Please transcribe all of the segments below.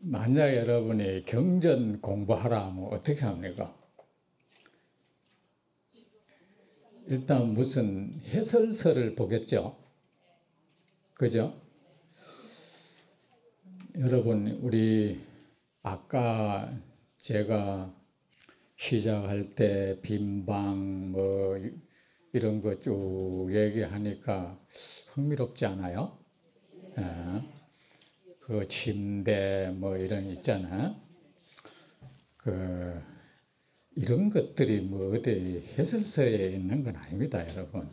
만약 여러분이 경전 공부하라 하면 어떻게 합니까? 일단 무슨 해설서를 보겠죠. 그죠? 여러분, 우리 아까 제가 시작할 때 빈방 뭐 이런 거 쭉 얘기하니까 흥미롭지 않아요? 그 침대 뭐 이런 있잖아. 이런 것들이 뭐 어디 해설서에 있는 건 아닙니다, 여러분.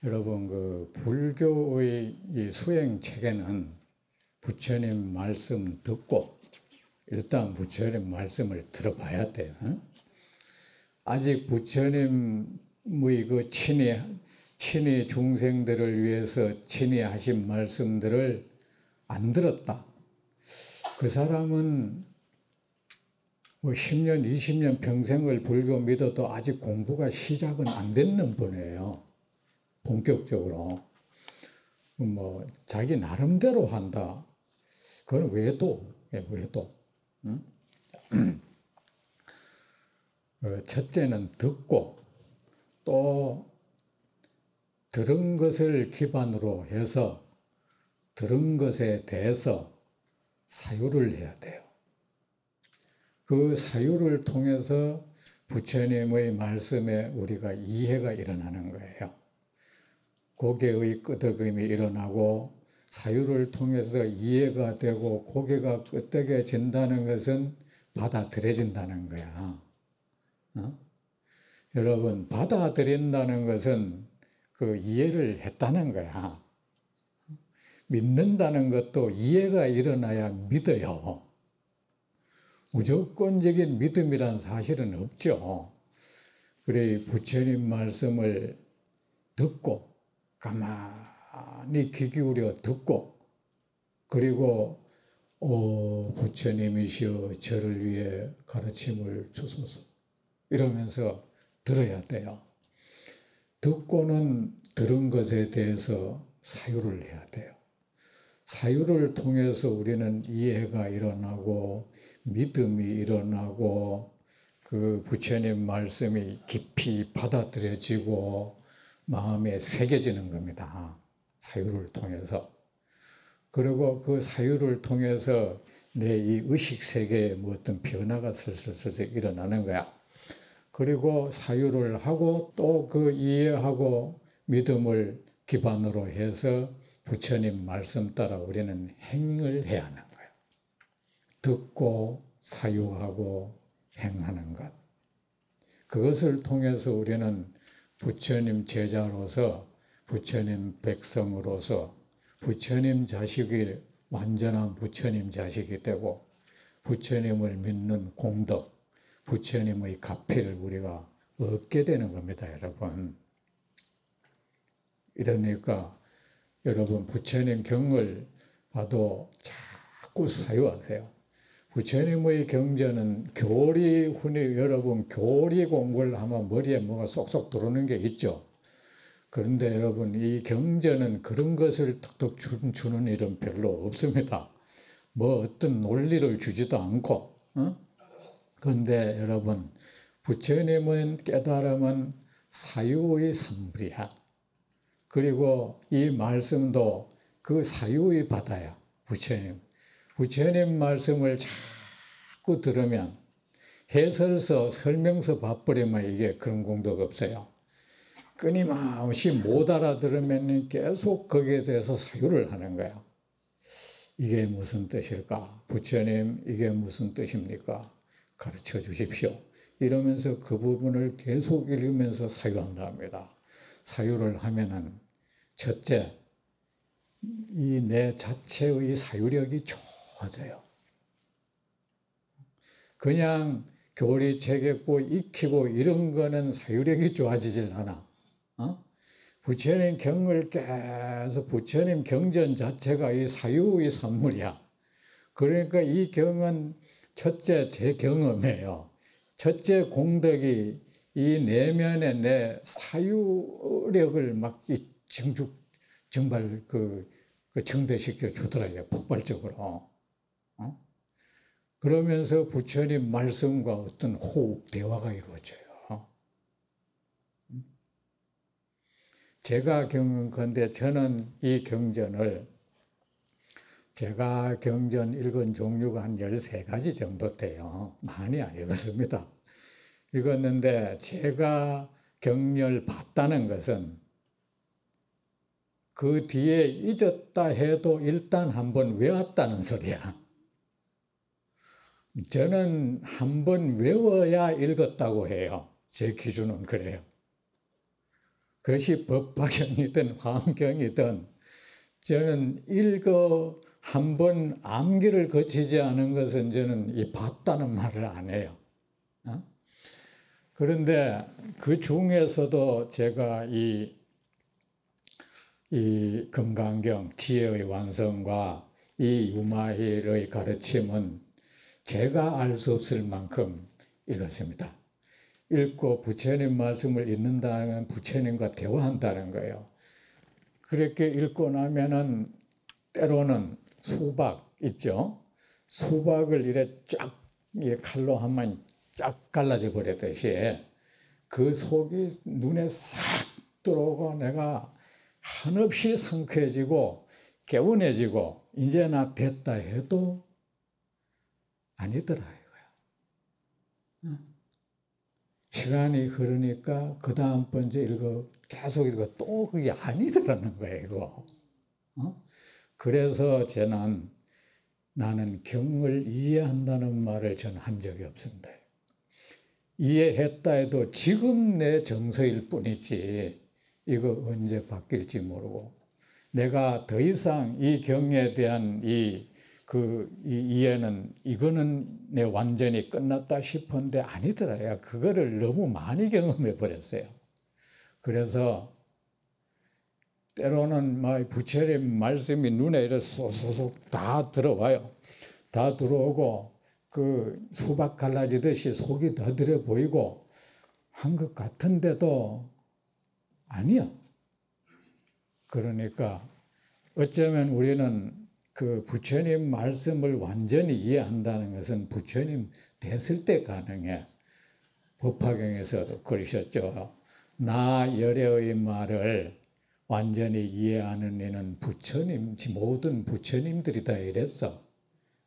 여러분, 그 불교의 이 수행 체계는 부처님 말씀 듣고 일단 부처님 말씀을 들어봐야 돼요. 아직 부처님의 그 친히 중생들을 위해서 친히 하신 말씀들을 안 들었다. 그 사람은 뭐 10년, 20년 평생을 불교 믿어도 아직 공부가 시작은 안 됐는 분이에요. 본격적으로. 뭐 자기 나름대로 한다. 그건 외도. 응? 첫째는 듣고 또 들은 것을 기반으로 해서 들은 것에 대해서 사유를 해야 돼요. 그 사유를 통해서 부처님의 말씀에 우리가 이해가 일어나는 거예요. 고개의 끄덕임이 일어나고 사유를 통해서 이해가 되고 고개가 끄덕여진다는 것은 받아들여진다는 거야. 여러분, 받아들인다는 것은 그 이해를 했다는 거야. 믿는다는 것도 이해가 일어나야 믿어요. 무조건적인 믿음이란 사실은 없죠. 그래, 부처님 말씀을 듣고 가만히 귀 기울여 듣고 그리고 부처님이시여 저를 위해 가르침을 주소서 이러면서 들어야 돼요. 듣고는 들은 것에 대해서 사유를 해야 돼요. 사유를 통해서 우리는 이해가 일어나고 믿음이 일어나고 그 부처님 말씀이 깊이 받아들여지고 마음에 새겨지는 겁니다. 사유를 통해서. 그리고 그 사유를 통해서 내 이 의식세계에 뭐 어떤 변화가 슬슬 일어나는 거야. 그리고 사유를 하고 또 그 이해하고 믿음을 기반으로 해서 부처님 말씀 따라 우리는 행을 해야 하는 거예요. 듣고 사유하고 행하는 것. 그것을 통해서 우리는 부처님 제자로서 부처님 백성으로서 부처님 자식이 완전한 부처님 자식이 되고 부처님을 믿는 공덕, 부처님의 가피를 우리가 얻게 되는 겁니다, 여러분. 이러니까 여러분 부처님 경을 봐도 자꾸 사유하세요. 부처님의 경전은 여러분 교리 공부를 하면 머리에 뭐가 쏙쏙 들어오는 게 있죠. 그런데 여러분 이 경전은 그런 것을 턱턱 주는 일은 별로 없습니다. 뭐 어떤 논리를 주지도 않고. 그런데 여러분 부처님은 깨달음은 사유의 산물이야. 그리고 이 말씀도 그 사유의 바다야. 부처님 말씀을 자꾸 들으면 해설서 설명서 봐버리면 이게 그런 공덕 없어요. 끊임없이 못 알아들으면 계속 거기에 대해서 사유를 하는 거야. 이게 무슨 뜻일까? 부처님 이게 무슨 뜻입니까? 가르쳐 주십시오. 이러면서 그 부분을 계속 읽으면서 사유한다 합니다. 사유를 하면은 첫째, 이 내 자체의 사유력이 좋아져요. 그냥 교리책 읽고 익히고 이런 거는 사유력이 좋아지질 않아. 부처님 경을 계속 부처님 경전 자체가 이 사유의 산물이야. 그러니까 이 경은 첫째 제 경험이에요. 첫째 공덕이 이 내면에 내 사유력을 막 정말 증대시켜 주더라고요. 폭발적으로. 어? 그러면서 부처님 말씀과 어떤 호흡, 대화가 이루어져요. 제가 겪은 건데 저는 이 경전을 제가 경전 읽은 종류가 한 13가지 정도 돼요. 많이 안 읽었습니다. 읽었는데 제가 경전을 봤다는 것은 그 뒤에 잊었다 해도 일단 한번 외웠다는 소리야. 저는 한번 외워야 읽었다고 해요. 제 기준은 그래요. 그것이 법화경이든 화엄경이든 저는 한번 암기를 거치지 않은 것은 저는 이 봤다는 말을 안 해요. 그런데 그 중에서도 제가 이 금강경 지혜의 완성과 이 유마힐의 가르침은 제가 알 수 없을 만큼 읽었습니다. 읽고 부처님 말씀을 읽는다면 부처님과 대화한다는 거예요. 그렇게 읽고 나면은 때로는 수박 있죠. 수박을 이래 쫙 칼로 한번 쫙 갈라져 버리듯이 그 속이 눈에 싹 들어오고 내가 한없이 상쾌해지고 개운해지고 이제 나 됐다 해도 아니더라 이거야. 시간이 흐르니까 그 다음 번째 계속 읽어 또 그게 아니더라는 거예요 이거. 그래서 나는 경을 이해한다는 말을 저는 한 적이 없습니다. 이해했다 해도 지금 내 정서일 뿐이지 이거 언제 바뀔지 모르고 내가 더 이상 이 경에 대한 이 이해는 이거는 내 완전히 끝났다 싶은데 아니더라요. 그거를 너무 많이 경험해 버렸어요. 그래서 때로는 막 부처님 말씀이 눈에 이렇게 쏙쏙 다 들어와요. 다 들어오고 그 수박 갈라지듯이 속이 더 들어 보이고 한 것 같은데도 아니야. 그러니까 어쩌면 우리는 그 부처님 말씀을 완전히 이해한다는 것은 부처님 됐을 때 가능해. 법화경에서도 그러셨죠. 나 열애의 말을 완전히 이해하는 이는 모든 부처님들이다 이랬어.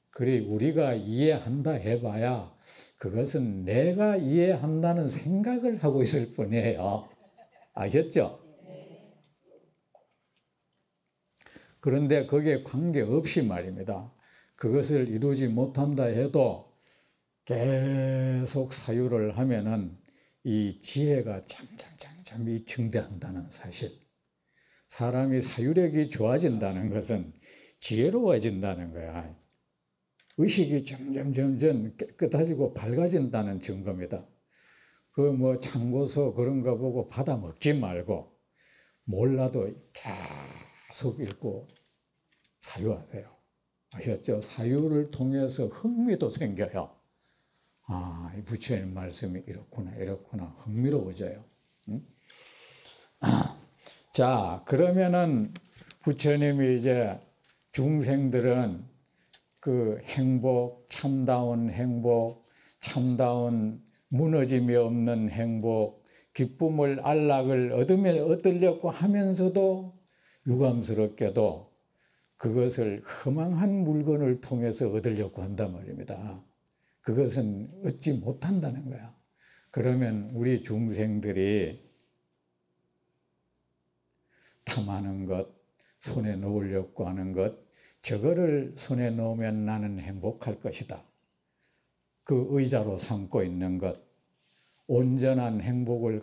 그래 우리가 이해한다 해봐야 그것은 내가 이해한다는 생각을 하고 있을 뿐이에요. 아셨죠? 그런데 거기에 관계없이 말입니다. 그것을 이루지 못한다 해도 계속 사유를 하면은 이 지혜가 점점 증대한다는 사실. 사람이 사유력이 좋아진다는 것은 지혜로워진다는 거야. 의식이 점점 깨끗해지고 밝아진다는 증거입니다. 그 뭐 참고서 그런 거 보고 받아 먹지 말고 몰라도 계속 읽고 사유하세요. 아셨죠? 사유를 통해서 흥미도 생겨요. 아, 이 부처님 말씀이 이렇구나 흥미로워져요. 응? 자, 그러면은 부처님이 이제 중생들은 그 행복, 참다운 무너짐이 없는 행복, 기쁨을 안락을 얻으려고 하면서도 유감스럽게도 그것을 허망한 물건을 통해서 얻으려고 한단 말입니다. 그것은 얻지 못한다는 거야. 그러면 우리 중생들이 탐하는 것, 손에 넣으려고 하는 것, 저거를 손에 넣으면 나는 행복할 것이다. 그 의자로 삼고 있는 것, 온전한 행복을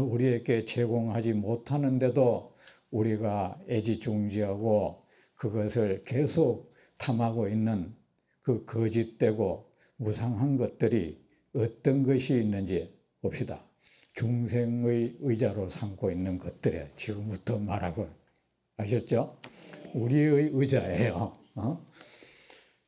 우리에게 제공하지 못하는데도 우리가 애지중지하고 그것을 계속 탐하고 있는 그 거짓되고 무상한 것들이 어떤 것이 있는지 봅시다. 중생의 의자로 삼고 있는 것들에 지금부터 말하고 아셨죠? 우리의 의자예요.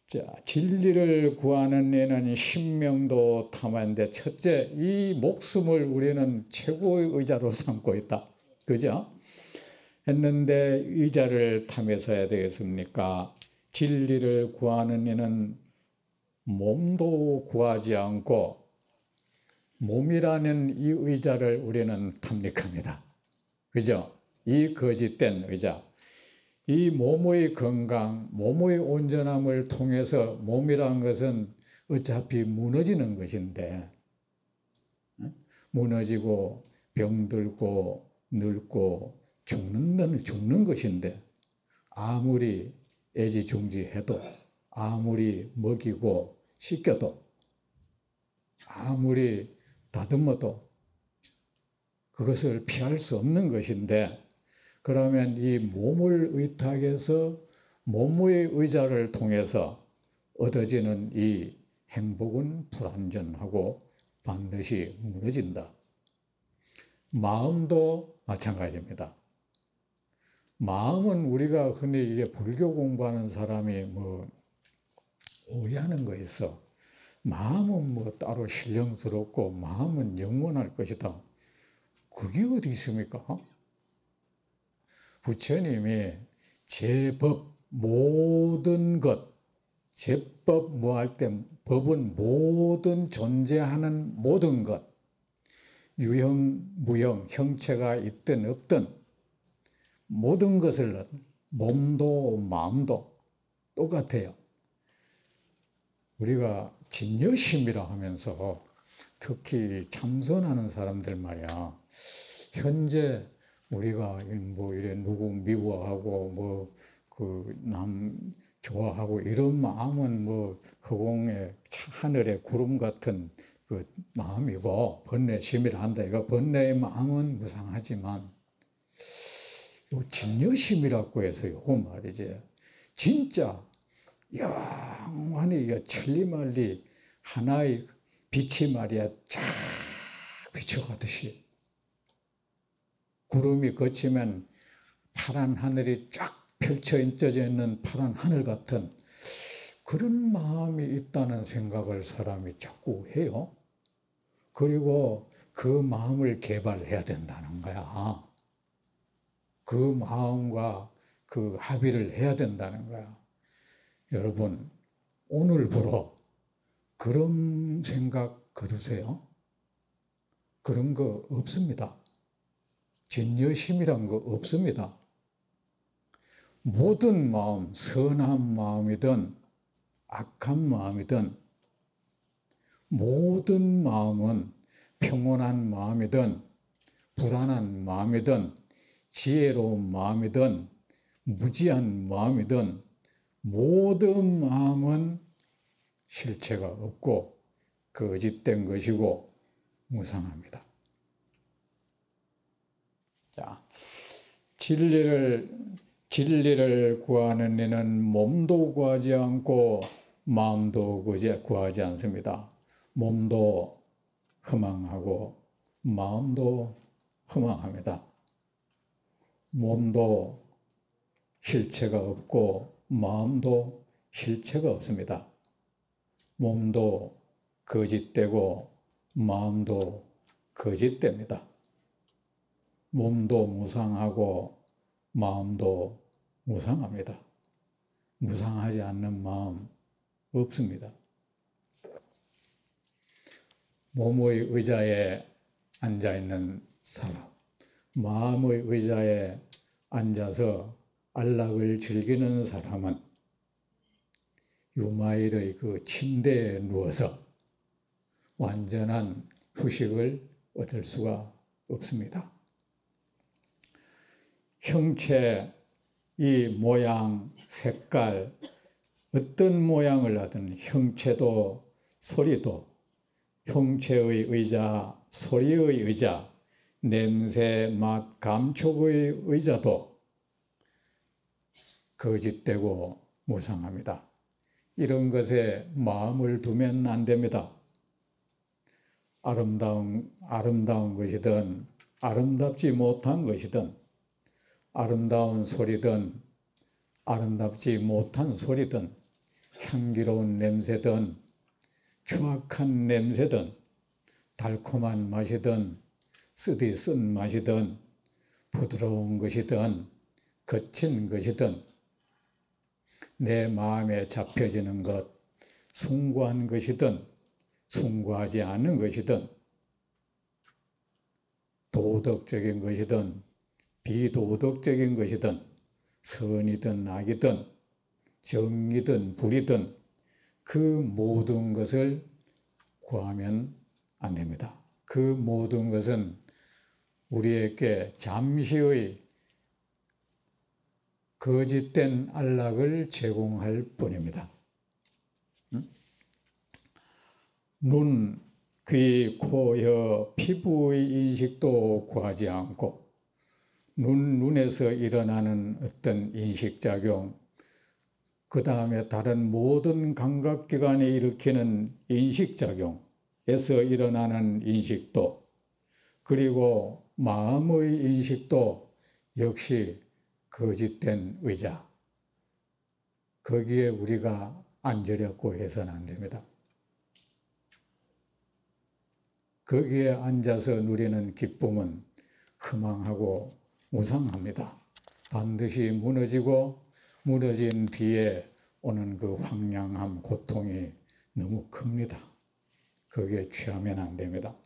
자, 진리를 구하는 이는 신명도 탐하는데 첫째, 이 목숨을 우리는 최고의 의자로 삼고 있다. 그죠? 했는데 의자를 탐해서 해야 되겠습니까? 진리를 구하는 이는 몸도 구하지 않고 몸이라는 이 의자를 우리는 탐닉합니다. 그죠? 이 거짓된 의자. 이 몸의 건강, 몸의 온전함을 통해서 몸이란 것은 어차피 무너지는 것인데, 무너지고 병들고 늙고 죽는 것인데, 아무리 애지중지해도, 아무리 먹이고 씻겨도, 아무리 다듬어도 그것을 피할 수 없는 것인데, 그러면 이 몸을 의탁해서 몸의 의자를 통해서 얻어지는 이 행복은 불완전하고 반드시 무너진다. 마음도 마찬가지입니다. 마음은 우리가 흔히 이게 불교 공부하는 사람이 오해하는 거 있어. 마음은 따로 신령스럽고 마음은 영원할 것이다. 그게 어디 있습니까? 부처님이 제법 모든 것, 제법 할 때 법은 모든 존재하는 모든 것, 유형, 무형, 형체가 있든 없든 모든 것을 몸도 마음도 똑같아요. 우리가 진여심이라 하면서 특히 참선하는 사람들 말이야. 현재 우리가 이래 누구 미워하고 남 좋아하고 이런 마음은 허공에 하늘의 구름 같은 그 마음이고 번뇌심이라 한다. 이거 번뇌의 마음은 무상하지만 요 진여심이라고 해서 요거 말이지. 진짜 영원히 천리말리 하나의 빛이 말이야 쫙 비춰가듯이 구름이 걷히면 파란 하늘이 쫙 펼쳐져 있는 파란 하늘 같은 그런 마음이 있다는 생각을 사람이 자꾸 해요. 그리고 그 마음을 개발해야 된다는 거야. 그 마음과 그 합의를 해야 된다는 거야. 여러분, 오늘부로 그런 생각 거두세요. 그런 거 없습니다. 진여심이란 거 없습니다. 모든 마음, 선한 마음이든 악한 마음이든 모든 마음은 평온한 마음이든 불안한 마음이든 지혜로운 마음이든 무지한 마음이든 모든 마음은 실체가 없고 거짓된 것이고 무상합니다. 자, 진리를 구하는 이는 몸도 구하지 않고 마음도 구하지 않습니다. 몸도 허망하고 마음도 허망합니다. 몸도 실체가 없고 마음도 실체가 없습니다. 몸도 거짓되고 마음도 거짓됩니다. 몸도 무상하고 마음도 무상합니다. 무상하지 않는 마음 없습니다. 몸의 의자에 앉아있는 사람, 마음의 의자에 앉아서 안락을 즐기는 사람은 유마일의 그 침대에 누워서 완전한 휴식을 얻을 수가 없습니다. 형체, 이 모양, 색깔, 어떤 모양을 하든 형체도 소리도 형체의 의자, 소리의 의자, 냄새, 맛, 감촉의 의자도 거짓되고 무상합니다. 이런 것에 마음을 두면 안 됩니다. 아름다운 것이든 아름답지 못한 것이든 아름다운 소리든 아름답지 못한 소리든 향기로운 냄새든 추악한 냄새든 달콤한 맛이든 쓰디 쓴 맛이든 부드러운 것이든 거친 것이든 내 마음에 잡혀지는 것, 숭고한 것이든 숭고하지 않은 것이든 도덕적인 것이든 비도덕적인 것이든 선이든 악이든 정이든 불이든 그 모든 것을 구하면 안 됩니다. 그 모든 것은 우리에게 잠시의 거짓된 안락을 제공할 뿐입니다. 눈, 귀, 코, 혀, 피부의 인식도 구하지 않고 눈에서 일어나는 어떤 인식작용, 그 다음에 다른 모든 감각기관이 일으키는 인식작용에서 일어나는 인식도, 그리고 마음의 인식도 역시 거짓된 의자, 거기에 우리가 앉으려고 해서는 안 됩니다. 거기에 앉아서 누리는 기쁨은 허망하고 무상합니다. 반드시 무너지고 무너진 뒤에 오는 그 황량함, 고통이 너무 큽니다. 거기에 취하면 안 됩니다.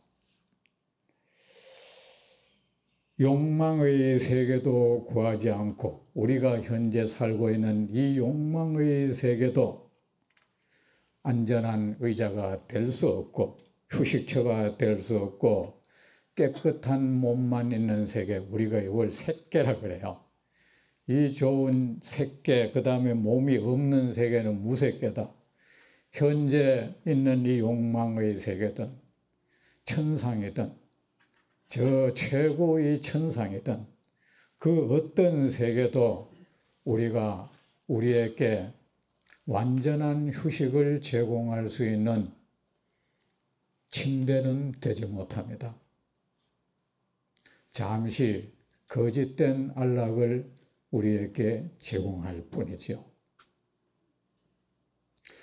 욕망의 세계도 구하지 않고 우리가 현재 살고 있는 이 욕망의 세계도 안전한 의자가 될 수 없고 휴식처가 될 수 없고 깨끗한 몸만 있는 세계, 우리가 이걸 색계라 그래요. 이 좋은 색계, 그 다음에 몸이 없는 세계는 무색계다. 현재 있는 이 욕망의 세계든 천상이든 저 최고의 천상이든 그 어떤 세계도 우리가 우리에게 완전한 휴식을 제공할 수 있는 침대는 되지 못합니다. 잠시 거짓된 안락을 우리에게 제공할 뿐이지요.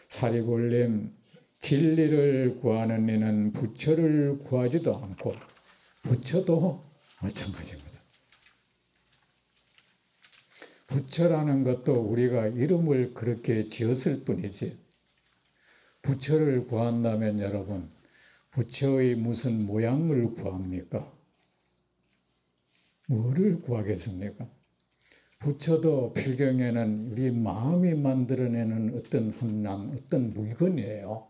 사리굴림, 진리를 구하는 이는 부처를 구하지도 않고 부처도 마찬가지입니다. 부처라는 것도 우리가 이름을 그렇게 지었을 뿐이지, 부처를 구한다면 여러분, 부처의 무슨 모양을 구합니까? 뭐를 구하겠습니까? 부처도 필경에는 우리 마음이 만들어내는 어떤 함량, 어떤 물건이에요.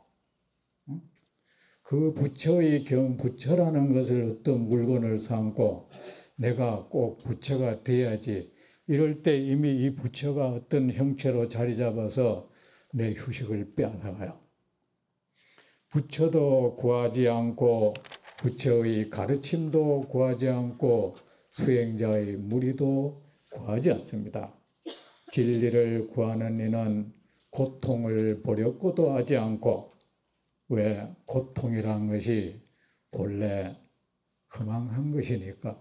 그 부처라는 것을 어떤 물건을 삼고 내가 꼭 부처가 돼야지, 이럴 때 이미 이 부처가 어떤 형체로 자리 잡아서 내 휴식을 빼앗아가요. 부처도 구하지 않고 부처의 가르침도 구하지 않고 수행자의 무리도 구하지 않습니다. 진리를 구하는 이는 고통을 보려고도 하지 않고, 왜? 고통이란 것이 본래 허망한 것이니까,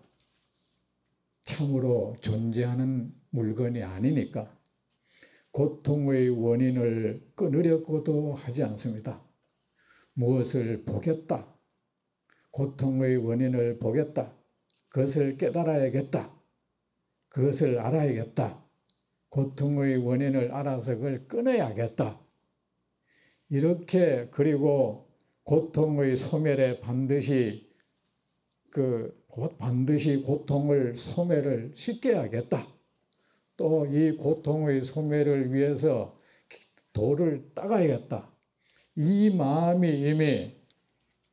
참으로 존재하는 물건이 아니니까 고통의 원인을 끊으려고도 하지 않습니다. 무엇을 보겠다, 고통의 원인을 보겠다, 그것을 깨달아야겠다, 그것을 알아야겠다, 고통의 원인을 알아서 그걸 끊어야겠다, 이렇게, 그리고 고통의 소멸에 반드시 고통을 소멸을 시켜야겠다, 또 이 고통의 소멸을 위해서 도를 닦아야겠다, 이 마음이 이미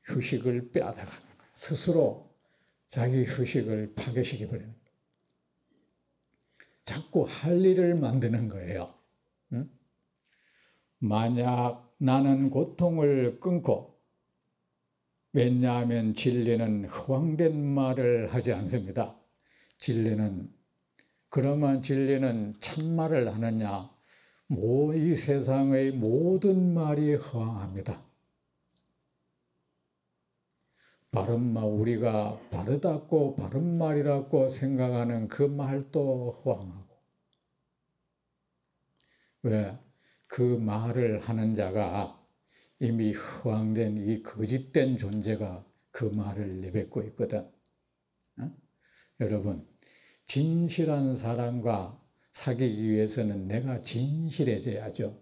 휴식을 빼앗아가는 거예요. 스스로 자기 휴식을 파괴시켜버리는 거예요. 자꾸 할 일을 만드는 거예요. 응? 만약 나는 고통을 끊고, 왜냐하면 진리는 허황된 말을 하지 않습니다. 그러면 진리는 참말을 하느냐? 이 세상의 모든 말이 허황합니다. 우리가 바르다고 바른 말이라고 생각하는 그 말도 허황하고, 왜? 그 말을 하는 자가 이미 허황된 이 거짓된 존재가 그 말을 내뱉고 있거든. 여러분, 진실한 사랑과 사귀기 위해서는 내가 진실해져야죠.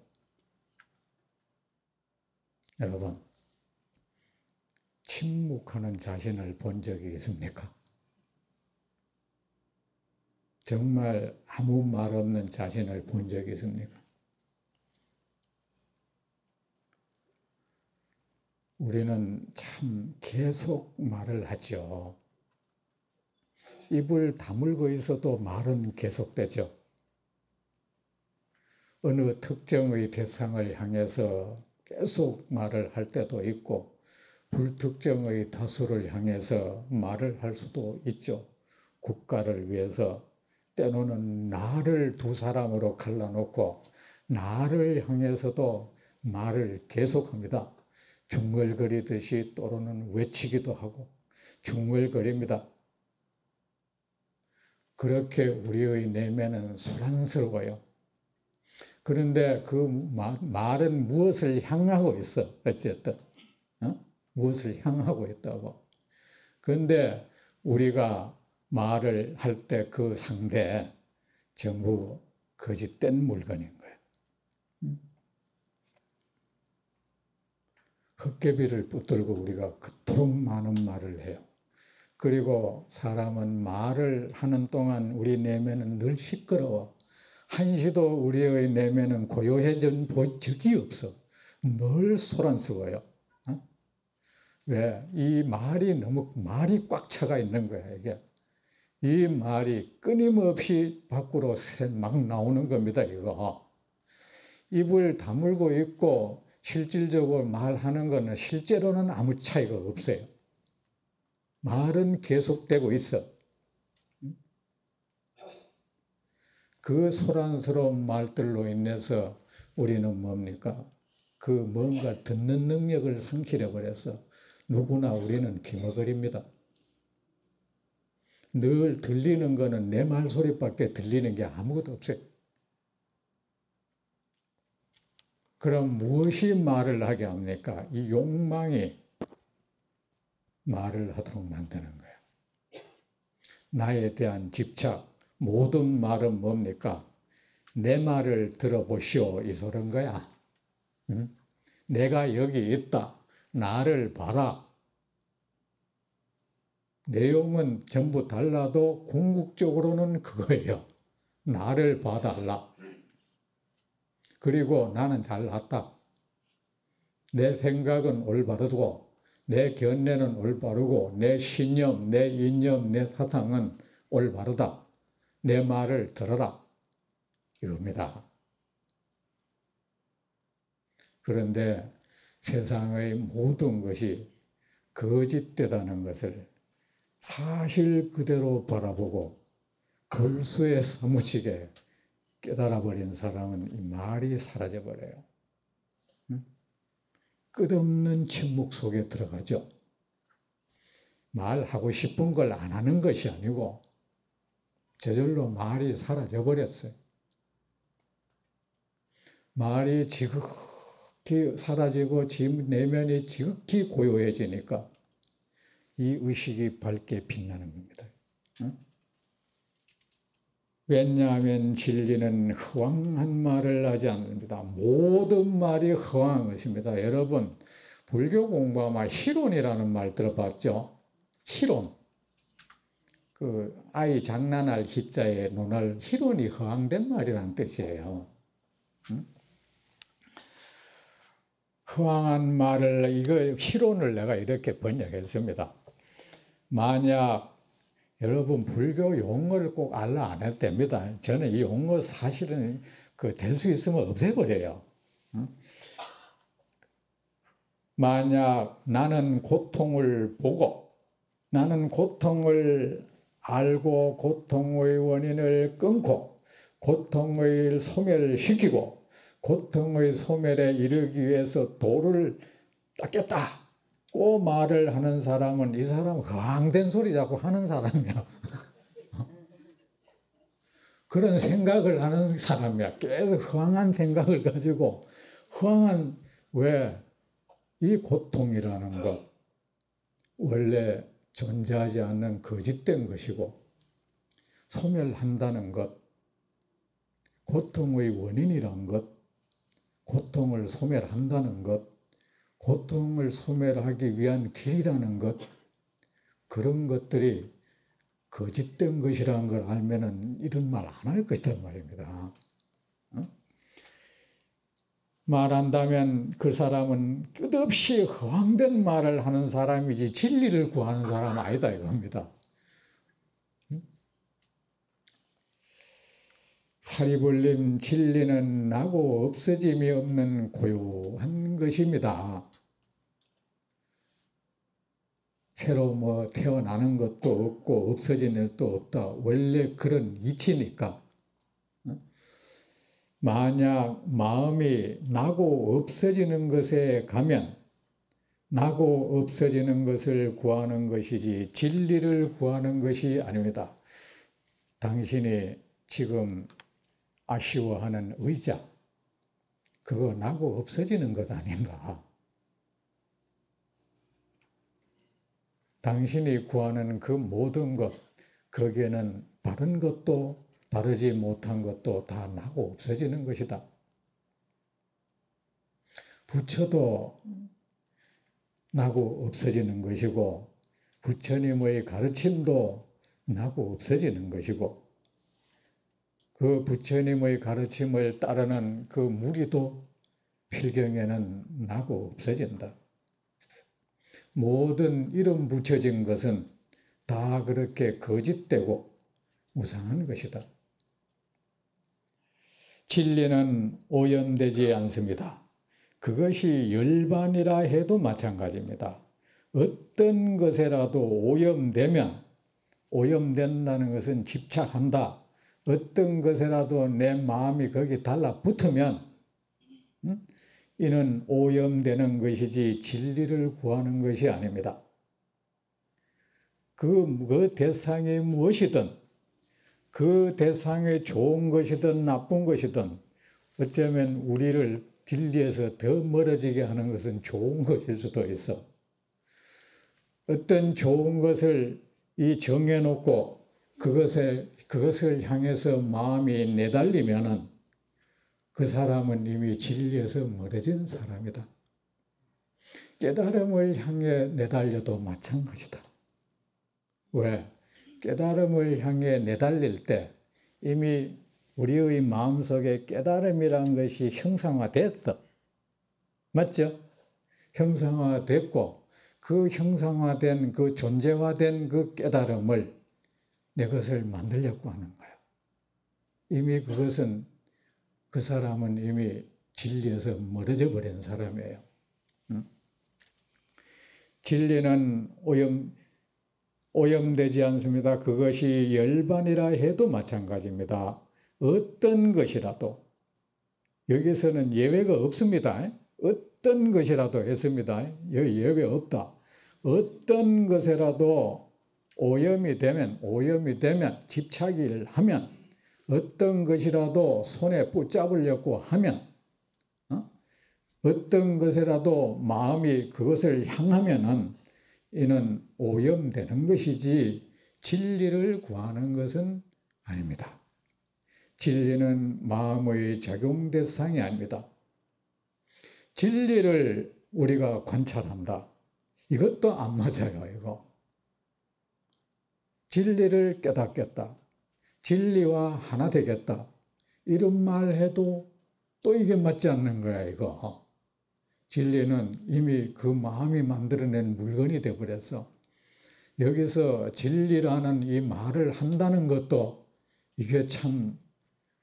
여러분, 침묵하는 자신을 본 적이 있습니까? 정말 아무 말 없는 자신을 본 적이 있습니까? 우리는 참 계속 말을 하죠. 입을 다물고 있어도 말은 계속되죠. 어느 특정의 대상을 향해서 계속 말을 할 때도 있고 불특정의 다수를 향해서 말을 할 수도 있죠. 국가를 위해서 때로는 나를 두 사람으로 갈라놓고 나를 향해서도 말을 계속합니다. 중얼거리듯이 또는 외치기도 하고 중얼거립니다. 그렇게 우리의 내면은 소란스러워요. 그런데 그 말은 무엇을 향하고 있어? 어쨌든 무엇을 향하고 있다고. 그런데 우리가 말을 할 때 그 상대 전부 거짓된 물건인 거예요. 헛개비를 붙들고 우리가 그토록 많은 말을 해요. 그리고 사람은 말을 하는 동안 우리 내면은 늘 시끄러워. 한시도 우리의 내면은 고요해진 적이 없어. 늘 소란스러워요. 왜? 이 말이 말이 꽉 차가 있는 거야, 이게. 이 말이 끊임없이 밖으로 막 나오는 겁니다, 이거. 입을 다물고 있고 실질적으로 말하는 거는 실제로는 아무 차이가 없어요. 말은 계속되고 있어. 그 소란스러운 말들로 인해서 우리는 뭡니까? 그 뭔가 듣는 능력을 상실해 버려서 누구나 우리는 기머거립니다. 늘 들리는 거는 내 말소리밖에 들리는 게 아무것도 없어요. 그럼 무엇이 말을 하게 합니까? 이 욕망이 말을 하도록 만드는 거예요. 나에 대한 집착, 모든 말은 뭡니까? 내 말을 들어보시오, 이 소린 거야. 응? 내가 여기 있다. 나를 봐라. 내용은 전부 달라도 궁극적으로는 그거예요. 나를 봐달라. 그리고 나는 잘났다. 내 생각은 올바르고 내 견해는 올바르고 내 신념, 내 이념, 내 사상은 올바르다. 내 말을 들어라. 이겁니다. 그런데 세상의 모든 것이 거짓되다는 것을 사실 그대로 바라보고 불수에 사무치게 깨달아버린 사람은 이 말이 사라져버려요. 끝없는 침묵 속에 들어가죠. 말하고 싶은 걸 안 하는 것이 아니고 저절로 말이 사라져버렸어요. 말이 지극히 사라지고 내면이 지극히 고요해지니까 이 의식이 밝게 빛나는 겁니다. 왜냐하면 진리는 허황한 말을 하지 않습니다. 모든 말이 허황한 것입니다. 여러분, 불교 공부하면 희론이라는 말 들어봤죠? 희론. 그 아이 장난할 희자에 논할 희론이 허황된 말이라는 뜻이에요. 허황한 말을, 이거 희론을 내가 이렇게 번역했습니다. 만약 여러분 불교 용어를 꼭 알라 안 해도 됩니다. 저는 이 용어 사실은 될 수 있으면 없애버려요. 만약 나는 고통을 보고 나는 고통을 알고 고통의 원인을 끊고 고통의 소멸을 시키고 고통의 소멸에 이르기 위해서 도를 닦겠다. 고 말을 하는 사람은 이 사람 허황된 소리 자꾸 하는 사람이야. 그런 생각을 하는 사람이야. 계속 허황한 생각을 가지고 허황한 왜 이 고통이라는 것 원래 존재하지 않는 거짓된 것이고 소멸한다는 것 고통의 원인이란 것, 고통을 소멸한다는 것, 고통을 소멸하기 위한 길이라는 것, 그런 것들이 거짓된 것이라는 걸 알면은 이런 말 안 할 것이란 말입니다. 말한다면 그 사람은 끝없이 허황된 말을 하는 사람이지 진리를 구하는 사람은 아니다 이겁니다. 사리불림 진리는 나고 없어짐이 없는 고요한 것입니다. 새로 태어나는 것도 없고 없어지는 것도 없다. 원래 그런 이치니까. 만약 마음이 나고 없어지는 것에 가면 나고 없어지는 것을 구하는 것이지 진리를 구하는 것이 아닙니다. 당신이 지금 아쉬워하는 의자, 그거 나고 없어지는 것 아닌가? 당신이 구하는 그 모든 것, 거기에는 바른 것도 바르지 못한 것도 다 나고 없어지는 것이다. 부처도 나고 없어지는 것이고 부처님의 가르침도 나고 없어지는 것이고 그 부처님의 가르침을 따르는 그 무리도 필경에는 나고 없어진다. 모든 이름 붙여진 것은 다 그렇게 거짓되고 무상한 것이다. 진리는 오염되지 않습니다. 그것이 열반이라 해도 마찬가지입니다. 어떤 것에라도 오염된다는 것은 집착한다. 어떤 것에라도 내 마음이 거기 달라붙으면 이는 오염되는 것이지 진리를 구하는 것이 아닙니다. 그 대상이 무엇이든 그 대상이 좋은 것이든 나쁜 것이든 어쩌면 우리를 진리에서 더 멀어지게 하는 것은 좋은 것일 수도 있어. 어떤 좋은 것을 정해놓고 그것을 향해서 마음이 내달리면은 그 사람은 이미 진리에서 멀어진 사람이다. 깨달음을 향해 내달려도 마찬가지다. 왜? 깨달음을 향해 내달릴 때 이미 우리의 마음속에 깨달음이란 것이 형상화됐어. 맞죠? 형상화됐고 그 형상화된 그 존재화된 그 깨달음을 내 것을 만들려고 하는 거야. 이미 그것은 그 사람은 이미 진리에서 멀어져 버린 사람이에요. 진리는 오염되지 않습니다. 그것이 열반이라 해도 마찬가지입니다. 어떤 것이라도 여기서는 예외가 없습니다. 어떤 것이라도 했습니다. 여기 예외 없다. 어떤 것이라도 오염이 되면 집착을 하면 어떤 것이라도 손에 붙잡으려고 하면 어떤 것이라도 마음이 그것을 향하면은 이는 오염되는 것이지 진리를 구하는 것은 아닙니다. 진리는 마음의 작용 대상이 아닙니다. 진리를 우리가 관찰한다. 이것도 안 맞아요, 이거. 진리를 깨닫겠다. 진리와 하나 되겠다. 이런 말 해도 또 이게 맞지 않는 거야, 이거. 진리는 이미 그 마음이 만들어낸 물건이 되어버렸어. 여기서 진리라는 이 말을 한다는 것도 이게 참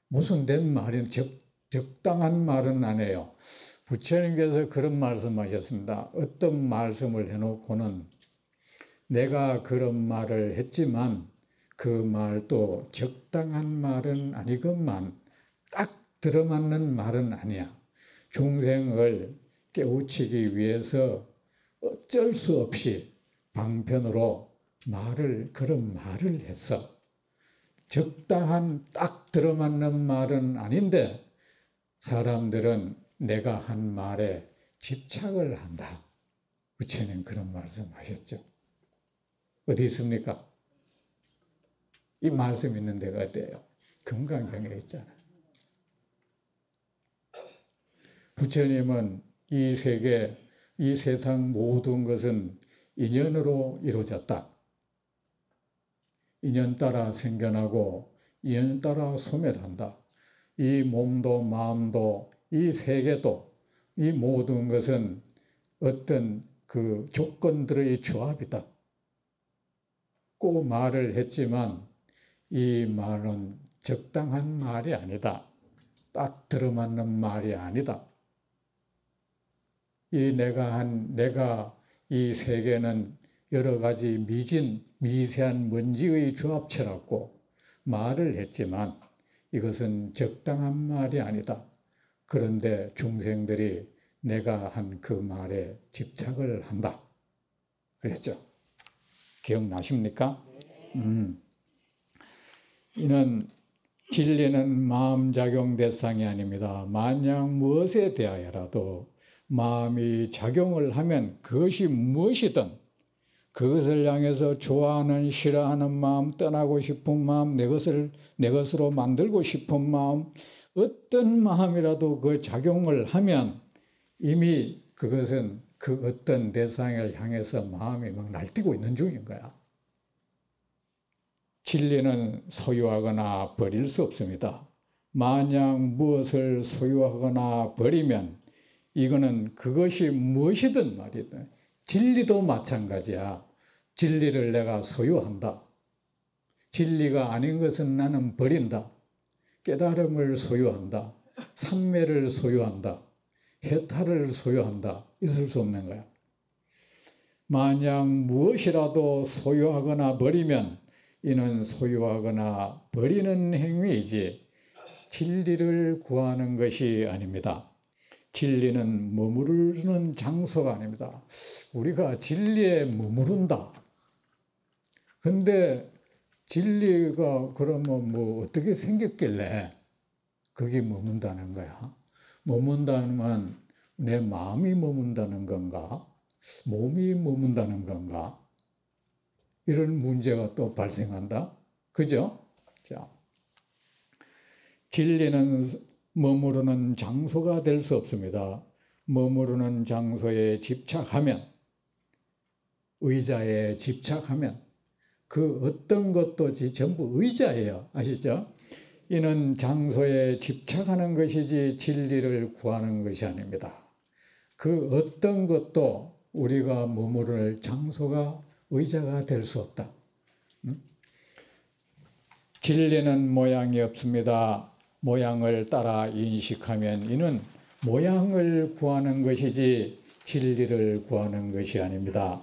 무슨 된 말이 적당한 말은 아니에요. 부처님께서 그런 말씀하셨습니다. 어떤 말씀을 해놓고는 내가 그런 말을 했지만 그 말도 적당한 말은 아니건만 딱 들어맞는 말은 아니야. 중생을 깨우치기 위해서 어쩔 수 없이 방편으로 그런 말을 했어. 적당한 딱 들어맞는 말은 아닌데 사람들은 내가 한 말에 집착을 한다. 부처님 그런 말씀하셨죠. 어디 있습니까? 이 말씀 있는 데가 어디예요? 금강경에 있잖아요. 부처님은 이 세계, 이 세상 모든 것은 인연으로 이루어졌다. 인연 따라 생겨나고 인연 따라 소멸한다. 이 몸도 마음도 이 세계도 이 모든 것은 어떤 그 조건들의 조합이다. 꼭 말을 했지만 이 말은 적당한 말이 아니다. 딱 들어맞는 말이 아니다. 내가 이 세계는 여러 가지 미세한 먼지의 조합체라고 말을 했지만 이것은 적당한 말이 아니다. 그런데 중생들이 내가 한 그 말에 집착을 한다. 그랬죠. 기억나십니까? 이는 진리는 마음작용 대상이 아닙니다. 만약 무엇에 대하여라도 마음이 작용을 하면 그것이 무엇이든 그것을 향해서 좋아하는 싫어하는 마음, 떠나고 싶은 마음, 내 것으로 만들고 싶은 마음, 어떤 마음이라도 그 작용을 하면 이미 그것은 그 어떤 대상을 향해서 마음이 막 날뛰고 있는 중인 거야. 진리는 소유하거나 버릴 수 없습니다. 만약 무엇을 소유하거나 버리면 이거는 그것이 무엇이든 말이다. 진리도 마찬가지야. 진리를 내가 소유한다. 진리가 아닌 것은 나는 버린다. 깨달음을 소유한다. 삼매를 소유한다. 해탈을 소유한다. 있을 수 없는 거야. 만약 무엇이라도 소유하거나 버리면 이는 소유하거나 버리는 행위이지 진리를 구하는 것이 아닙니다. 진리는 머무르는 장소가 아닙니다. 우리가 진리에 머무른다. 근데 진리가 그러면 뭐 어떻게 생겼길래 거기 머문다는 거야? 머문다는 내 마음이 머문다는 건가? 몸이 머문다는 건가? 이런 문제가 또 발생한다. 그죠? 자, 진리는 머무르는 장소가 될 수 없습니다. 머무르는 장소에 집착하면, 의자에 집착하면 그 어떤 것도 전부 의자예요. 아시죠? 이는 장소에 집착하는 것이지 진리를 구하는 것이 아닙니다. 그 어떤 것도 우리가 머무를 장소가 의자가 될 수 없다. 진리는 모양이 없습니다. 모양을 따라 인식하면 이는 모양을 구하는 것이지 진리를 구하는 것이 아닙니다.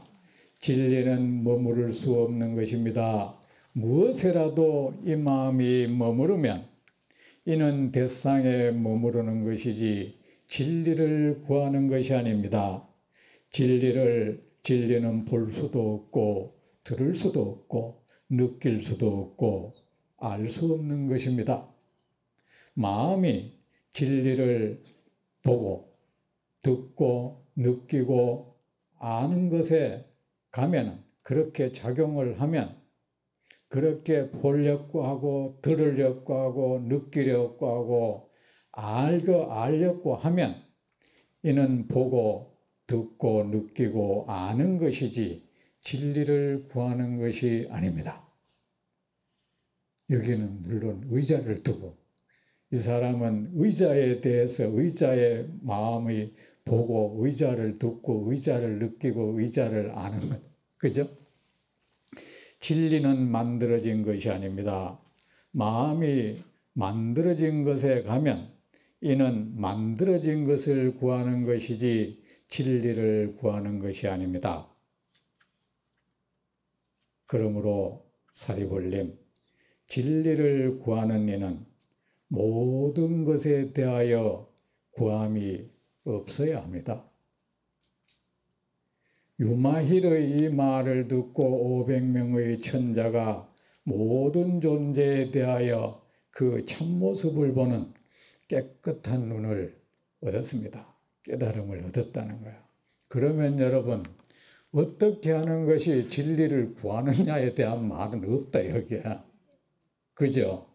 진리는 머무를 수 없는 것입니다. 무엇에라도 이 마음이 머무르면 이는 대상에 머무르는 것이지 진리를 구하는 것이 아닙니다. 진리는 볼 수도 없고 들을 수도 없고 느낄 수도 없고 알 수 없는 것입니다. 마음이 진리를 보고 듣고 느끼고 아는 것에 가면 그렇게 작용을 하면 그렇게 보려고 하고 들으려고 하고 느끼려고 하고 알려고 하면 이는 보고 듣고 느끼고 아는 것이지 진리를 구하는 것이 아닙니다. 여기는 물론 의자를 두고 이 사람은 의자에 대해서 의자의 마음이 보고 의자를 듣고 의자를 느끼고 의자를 아는 것. 그죠? 진리는 만들어진 것이 아닙니다. 마음이 만들어진 것에 가면 이는 만들어진 것을 구하는 것이지 진리를 구하는 것이 아닙니다. 그러므로 사리불림, 진리를 구하는 이는 모든 것에 대하여 구함이 없어야 합니다. 유마힐의 이 말을 듣고 500명의 천자가 모든 존재에 대하여 그 참모습을 보는 깨끗한 눈을 얻었습니다. 깨달음을 얻었다는 거야. 그러면 여러분 어떻게 하는 것이 진리를 구하느냐에 대한 말은 없다 여기에. 그죠?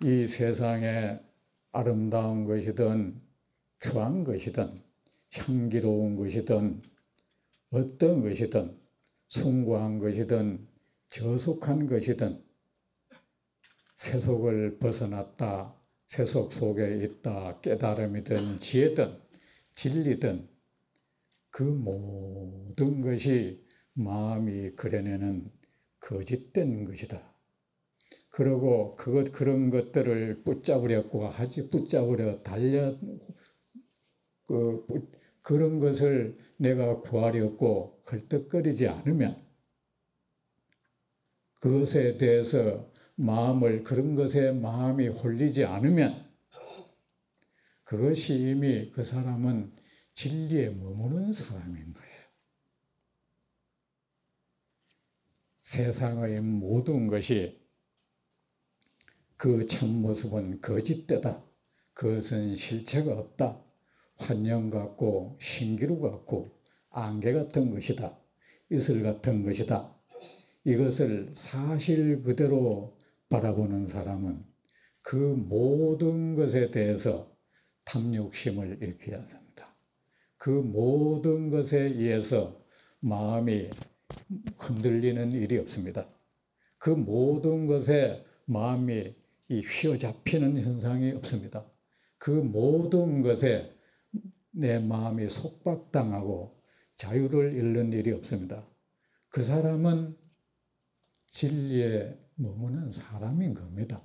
이 세상에 아름다운 것이든 추한 것이든 향기로운 것이든 어떤 것이든 숭고한 것이든 저속한 것이든 세속을 벗어났다, 세속 속에 있다, 깨달음이든 지혜든 진리든 그 모든 것이 마음이 그려내는 거짓된 것이다. 그리고 그런 것들을 붙잡으려 그런 것을 내가 구하려고 헐떡거리지 않으면, 그것에 대해서 그런 것에 마음이 홀리지 않으면, 그것이 이미 그 사람은 진리에 머무는 사람인 거예요. 세상의 모든 것이 그 참모습은 거짓되다. 그것은 실체가 없다. 환영 같고 신기루 같고 안개 같은 것이다. 이슬 같은 것이다. 이것을 사실 그대로 바라보는 사람은 그 모든 것에 대해서 탐욕심을 일으키지 않습니다. 그 모든 것에 의해서 마음이 흔들리는 일이 없습니다. 그 모든 것에 마음이 휘어잡히는 현상이 없습니다. 그 모든 것에 내 마음이 속박당하고 자유를 잃는 일이 없습니다. 그 사람은 진리에 머무는 사람인 겁니다.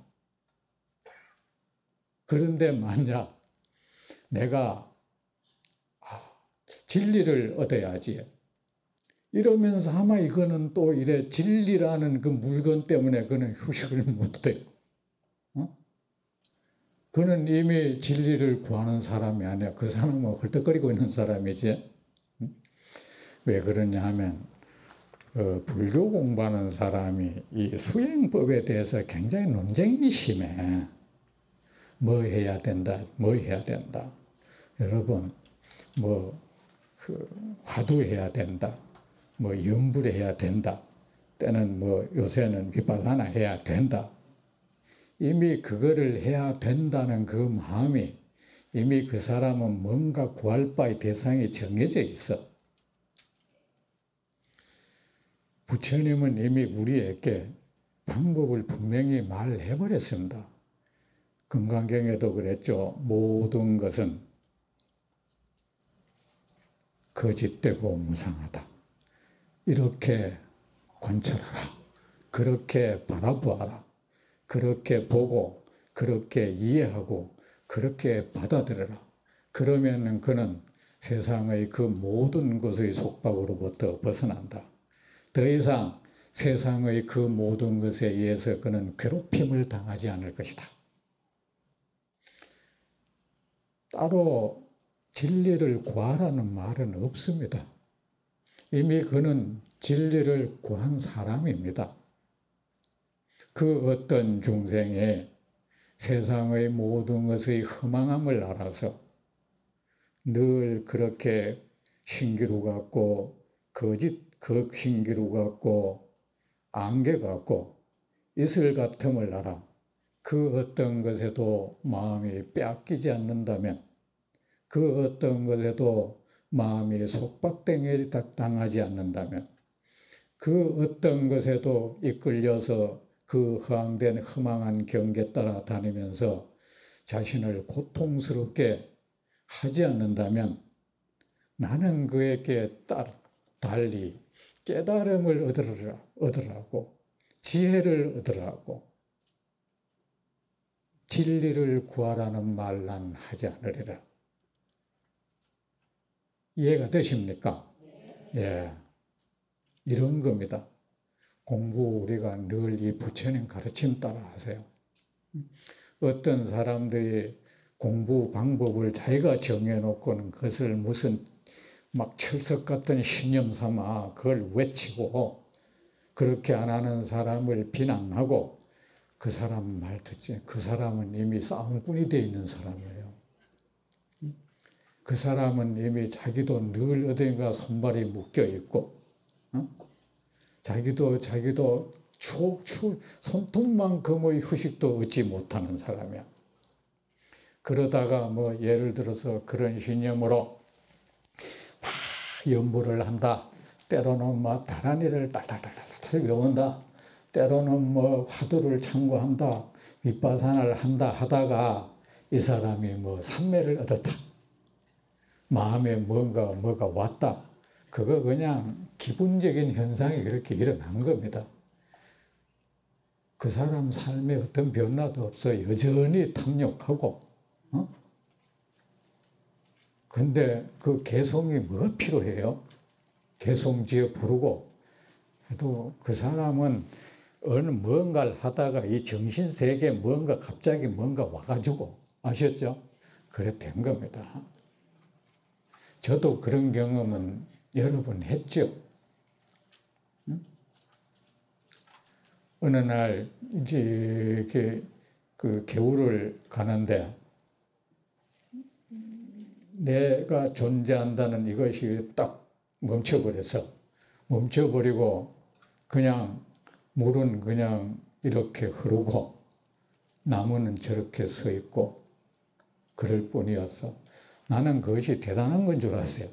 그런데 만약 내가 진리를 얻어야지 이러면서 아마 이거는 또 이래 진리라는 그 물건 때문에 그는 휴식을 못 해요. 그는 이미 진리를 구하는 사람이 아니야. 그 사람은 헐떡거리고 있는 사람이지. 왜 그러냐 하면 불교 공부하는 사람이 이 수행법에 대해서 굉장히 논쟁이 심해. 뭐 해야 된다, 뭐 해야 된다. 여러분, 화두해야 된다, 염불해야 된다. 때는 요새는 비파사나 해야 된다. 이미 그거를 해야 된다는 그 마음이 이미 그 사람은 뭔가 구할 바의 대상이 정해져 있어. 부처님은 이미 우리에게 방법을 분명히 말해버렸습니다. 금강경에도 그랬죠. 모든 것은 거짓되고 무상하다. 이렇게 관찰하라. 그렇게 바라보아라. 그렇게 보고 그렇게 이해하고 그렇게 받아들여라. 그러면 그는 세상의 그 모든 것의 속박으로부터 벗어난다. 더 이상 세상의 그 모든 것에 의해서 그는 괴롭힘을 당하지 않을 것이다. 따로 진리를 구하라는 말은 없습니다. 이미 그는 진리를 구한 사람입니다. 그 어떤 중생에 세상의 모든 것의 허망함을 알아서 늘 그렇게 신기루 같고 신기루 같고 안개 같고 이슬 같음을 알아 그 어떤 것에도 마음이 빼앗기지 않는다면, 그 어떤 것에도 마음이 속박당하지 않는다면, 그 어떤 것에도 이끌려서 그 허황된 허망한 경계 따라 다니면서 자신을 고통스럽게 하지 않는다면, 나는 그에게 달리 깨달음을 얻으라고, 지혜를 얻으라고, 진리를 구하라는 말 난 하지 않으리라. 이해가 되십니까? 예. 이런 겁니다. 공부 우리가 늘 이 부처님 가르침 따라 하세요. 어떤 사람들이 공부 방법을 자기가 정해놓고는 그것을 무슨 막 철석 같은 신념 삼아 그걸 외치고, 그렇게 안 하는 사람을 비난하고, 그 사람 말 듣지. 그 사람은 이미 싸움꾼이 되어 있는 사람이에요. 그 사람은 이미 자기도 늘 어딘가 손발이 묶여 있고, 자기도 손톱만큼의 휴식도 얻지 못하는 사람이야. 그러다가 뭐 예를 들어서 그런 신념으로 막 연부를 한다. 때로는 뭐 다란이를 딸딸딸딸 외운다. 때로는 뭐 화두를 참고한다. 윗바사나를 한다 하다가 이 사람이 뭐 삼매를 얻었다. 마음에 뭐가 왔다. 그거 그냥 기분적인 현상이 그렇게 일어난 겁니다. 그 사람 삶에 어떤 변화도 없어. 여전히 탐욕하고. 근데 그 개송이 뭐가 필요해요? 개송지어 부르고 해도 그 사람은 어느 뭔가를 하다가 이 정신세계에 뭔가 갑자기 뭔가 와가지고 아셨죠? 그래 된 겁니다. 저도 그런 경험은 여러 번 했죠. 어느 날 이제 이렇게 그 개울을 가는데 내가 존재한다는 이것이 딱 멈춰버리고 그냥 물은 그냥 이렇게 흐르고 나무는 저렇게 서 있고 그럴 뿐이었어. 나는 그것이 대단한 건 줄 알았어요.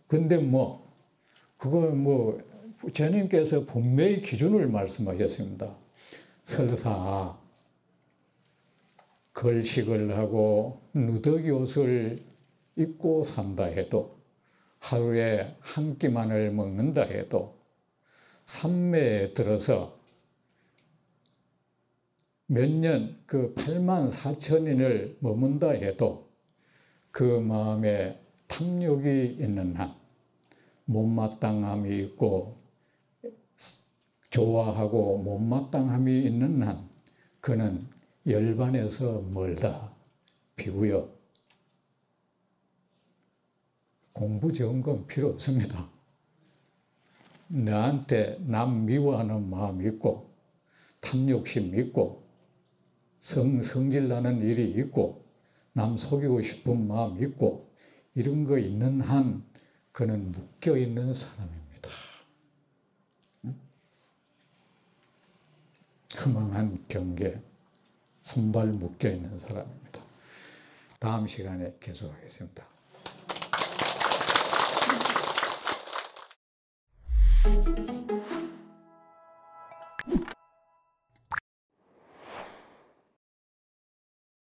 근데 그거 부처님께서 분명히 기준을 말씀하셨습니다. 설사 걸식을 하고 누더기 옷을 입고 산다 해도 하루에 한 끼만을 먹는다 해도 삼매에 들어서 몇 년, 그 84,000년을 머문다 해도 그 마음에 탐욕이 있는 한, 못마땅함이 있고 좋아하고 못마땅함이 있는 한 그는 열반에서 멀다. 비구요. 공부 점검 필요 없습니다. 나한테 남 미워하는 마음이 있고 탐욕심 있고 성질나는 일이 있고 남 속이고 싶은 마음이 있고 이런 거 있는 한 그는 묶여있는 사람입니다. 허망한 경계, 손발 묶여있는 사람입니다. 다음 시간에 계속하겠습니다.